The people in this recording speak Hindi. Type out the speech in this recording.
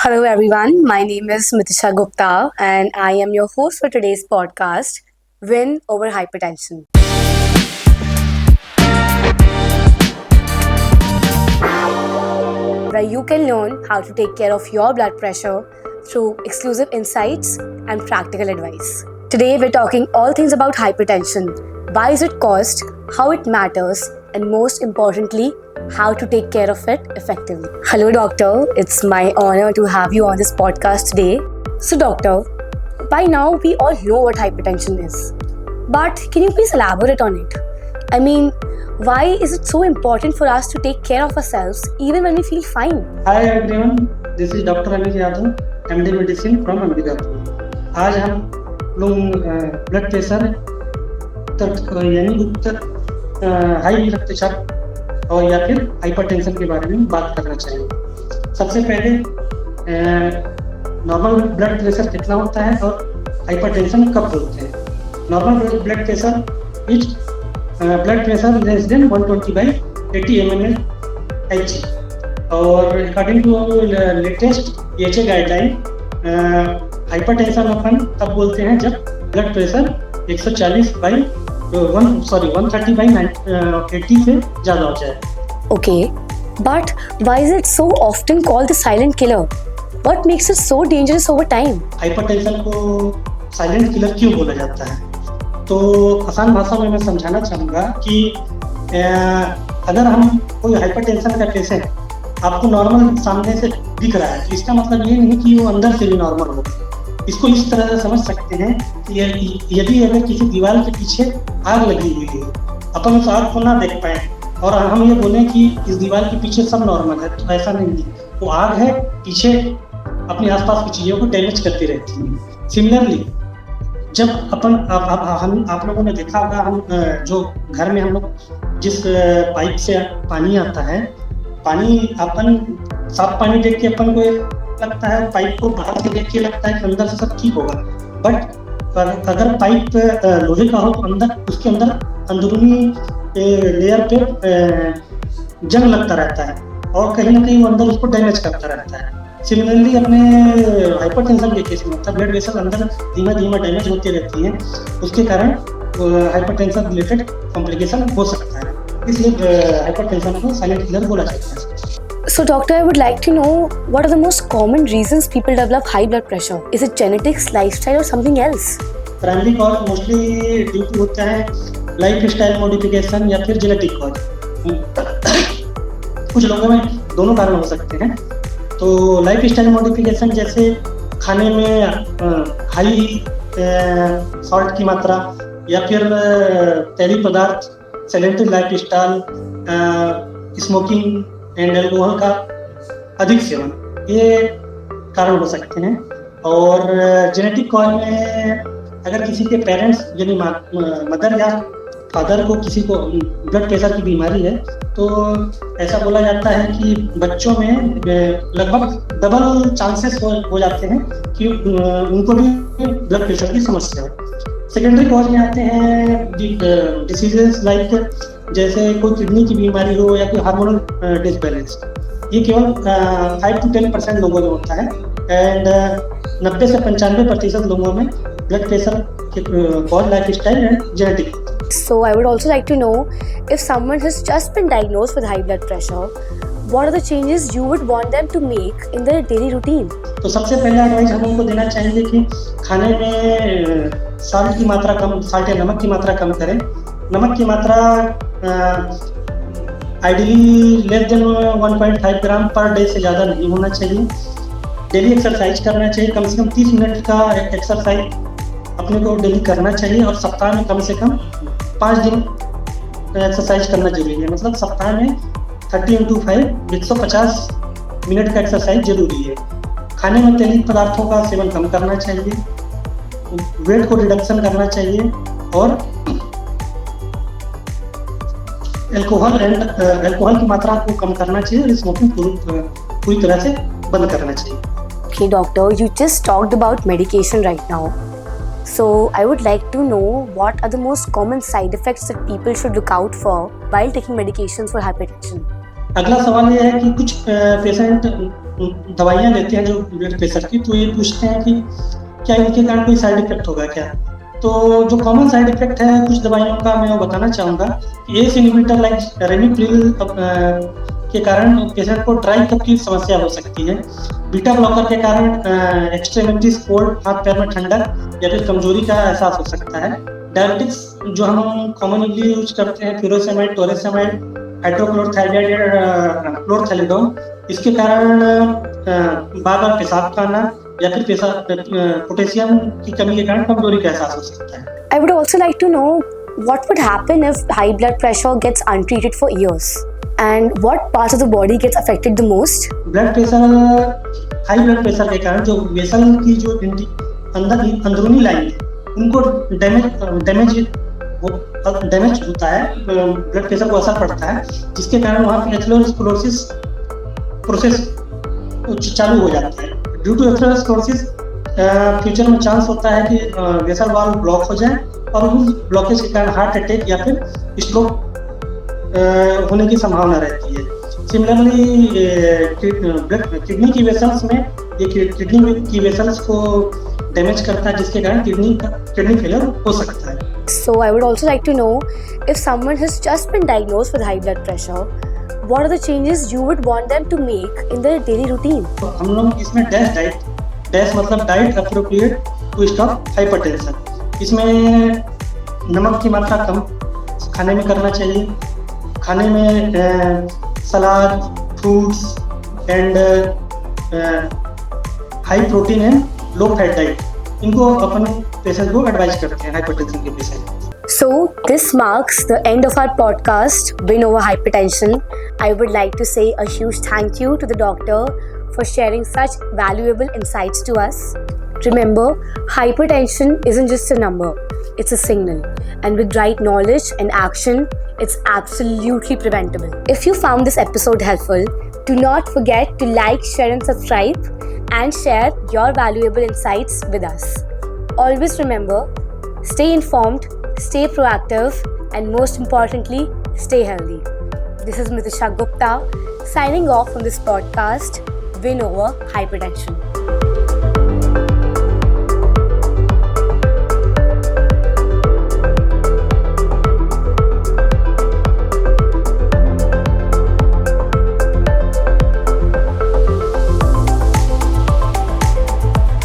Hello, everyone. My name is Mitisha Gupta, and I am your host for today's podcast, Win Over Hypertension, where you can learn how to take care of your blood pressure through exclusive insights and practical advice. Today, we're talking all things about hypertension, why is it caused, how it matters, and most importantly, how to take care of it effectively. Hello, doctor. It's my honor to have you on this podcast today. So, doctor, by now we all know what hypertension is. But can you please elaborate on it? I mean, why is it so important for us to take care of ourselves even when we feel fine? Hi everyone, this is Dr. Anuj Yadav, MD Medicine from Ambikapur. आज हम लोग ब्लड प्रेशर यानी उच्च हाई रक्तचाप और या फिर हाइपरटेंशन के बारे में बात करना चाहिए। सबसे पहले नॉर्मल ब्लड प्रेशर कितना होता है और हाइपरटेंशन कब होते हैं। Normal blood pressure is blood pressure less than 120/80 mmHg और according to latest EHA guideline hypertension अपन तब बोलते हैं जब ब्लड प्रेशर 130/80 से ज़्यादा हो जाए। Okay, but why is it so often called the silent killer? What makes it so dangerous over time? Hypertension को साइलेंट किलर क्यों बोला जाता है? तो आसान भाषा में मैं समझाना चाहूँगा कि अगर हम कोई हाइपरटेंशन का पेशेंट आपको नॉर्मल सामने से दिख रहा है तो इसका मतलब ये नहीं कि वो अंदर से भी नॉर्मल हो। इसको इस तरह से समझ सकते हैं कि यदि अगर किसी दीवार के पीछे आग लगी हुई है, अपन उस आग को ना देख पाए और हम ये बोलें कि इस दीवार के पीछे सब नॉर्मल है, तो ऐसा नहीं है। वो आग है, पीछे अपने आसपास की चीज़ों को डैमेज करती रहती है। सिमिलरली जब अपन आप लोगों ने देखा होगा, हम जो घर में हम लोग जिस पाइप से पानी आता है, पानी अपन साफ पानी देख के अपन को लगता है, पाइप को बाहर से देख के लगता है कि अंदर से सब ठीक होगा। बट अगर पाइप लोहे का हो तो अंदर उसके अंदर अंदरूनी लेयर पे जंग लगता रहता है और कहीं ना कहीं वो अंदर उसको डैमेज करता रहता है। सिमिलरली अपने हाइपरटेंशन के केस में मतलब ब्लड वेसल अंदर धीमा धीमा डैमेज होती रहती है, उसके कारण हाइपरटेंशन रिलेटेड कॉम्प्लिकेशन हो सकता है। इसलिए हाइपरटेंशन को साइलेंट किलर बोला जाता है। So, doctor, I would like to know what are the most common reasons people develop high blood pressure? Is it genetics, lifestyle, or something else? Primary cause mostly due to होता है लाइफ स्टाइल मॉडिफिकेशन या फिर जेनेटिक कॉज। कुछ लोगों में दोनों कारण हो सकते हैं। तो लाइफ स्टाइल मॉडिफिकेशन जैसे खाने में हाई सॉल्ट की मात्रा या फिर तैलीय पदार्थ, sedentary life style, smoking and alcohol का अधिक सेवन, ये कारण हो सकते हैं। और जेनेटिक कॉज में अगर किसी के पेरेंट्स यानी मदर या फादर को किसी को ब्लड प्रेशर की बीमारी है तो ऐसा बोला जाता है कि बच्चों में लगभग डबल चांसेस हो जाते हैं कि उनको भी ब्लड प्रेशर की समस्या हो। सेकेंडरी कॉज में आते हैं डिसीजेस लाइक जैसे कोई किडनी की बीमारी हो या कोई हार्मोनल डिसबैलेंस। ये केवल 5 to 10% लोगों में होता है एंड 90 से 95% लोगों में ब्लड प्रेशर के cause life style and genetic. So, I would also like to know if someone has just been diagnosed with high blood pressure, what are the changes you would want them to make in their daily routine? तो सबसे पहला एडवाइस हम उनको देना चाहेंगे कि खाने में साल्ट की मात्रा कम, साल्ट या नमक की मात्रा कम करें। नमक की मात्रा आइडियली लेस देन 1.5 ग्राम पर डे से ज़्यादा नहीं होना चाहिए। डेली एक्सरसाइज करना चाहिए, कम से कम 30 मिनट का एक्सरसाइज अपने को डेली करना चाहिए और सप्ताह में कम से कम 5 दिन एक्सरसाइज करना जरूरी है। मतलब सप्ताह में 30x5 150 मिनट का एक्सरसाइज जरूरी है। खाने में तैलीय पदार्थों का सेवन कम करना चाहिए, वेट को रिडक्शन करना चाहिए और अल्कोहल की मात्रा को कम करना चाहिए और स्मोकिंग पूरी तरह से बंद करना चाहिए। Okay, doctor, you just talked about medication right now. So, I would like to know what are the most common side effects that people should look out for while taking medications for hypertension. अगला सवाल ये है कि कुछ पेशेंट दवाइयाँ लेते हैं जो ब्लड प्रेशर की, तो ये पूछते हैं कि क्या इनके कारण कोई साइड इफेक्ट होगा क्या? तो जो कॉमन साइड इफेक्ट है कुछ दवाइयों का मैं वो बताना चाहूँगा कि एस इनहिबिटर लाइक रेमिप्रिल के कारण पेशेंट को ड्राई कफ की समस्या हो सकती है। बीटा ब्लॉकर के कारण एक्सट्रीमिटीज कोल्ड, हाथ पैर में ठंडक या फिर कमजोरी का एहसास हो सकता है। डायबिटिक्स जो हम कॉमनली यूज करते हैं फुरोसेमाइड, टोरेसेमाइड, हाइड्रोक्लोरथाइड, क्लोरथैलिडोन, इसके कारण बार बार पेशाब खाना या फिर पोटेशियम की कमी के कारण कमजोरी का एहसास हो सकता है। I would also like to know what would happen if high blood pressure gets untreated for years, and what parts of the body gets affected the most? High blood pressure के कारण जो वेसल की जो अंदरूनी लाइन है उनको डैमेज होता है, ब्लड प्रेशर को असर पड़ता है, जिसके कारण वहाँ पे एथेरोस्क्लेरोसिस प्रोसेस चालू हो जाती है। ड्यू टू एथेरोस्क्लेरोसिस फ्यूचर में चांस होता है कि वेसल वॉल ब्लॉक हो जाए और उस ब्लॉकेज के कारण हार्ट अटैक या फिर स्ट्रोक होने की संभावना रहती है। सिमिलरली किडनी की वेसल्स में ये किडनी की वेसल्स को डैमेज करता है, जिसके कारण किडनी फेलियर हो सकता है। So I would also like to know, if someone has just been diagnosed with high blood pressure, what are the changes you would want them to make in their daily routine? तो हम लोग इसमें डैश मतलब diet appropriate to stop hypertension. इसमें नमक की मात्रा कम खाने में करना चाहिए। खाने में salad, fruits and high protein and low fat diet, इनको अपन पेशेंट को एडवाइस करते हैं हाइपरटेंशन के patient. So this marks the end of our podcast, Win Over Hypertension. I would like to say a huge thank you to the doctor for sharing such valuable insights to us. Remember, hypertension isn't just a number, it's a signal. And with right knowledge and action, it's absolutely preventable. If you found this episode helpful, do not forget to like, share and subscribe and share your valuable insights with us. Always remember, stay informed, stay proactive, and most importantly, stay healthy. This is Mitisha Gupta signing off from this podcast, Win Over Hypertension.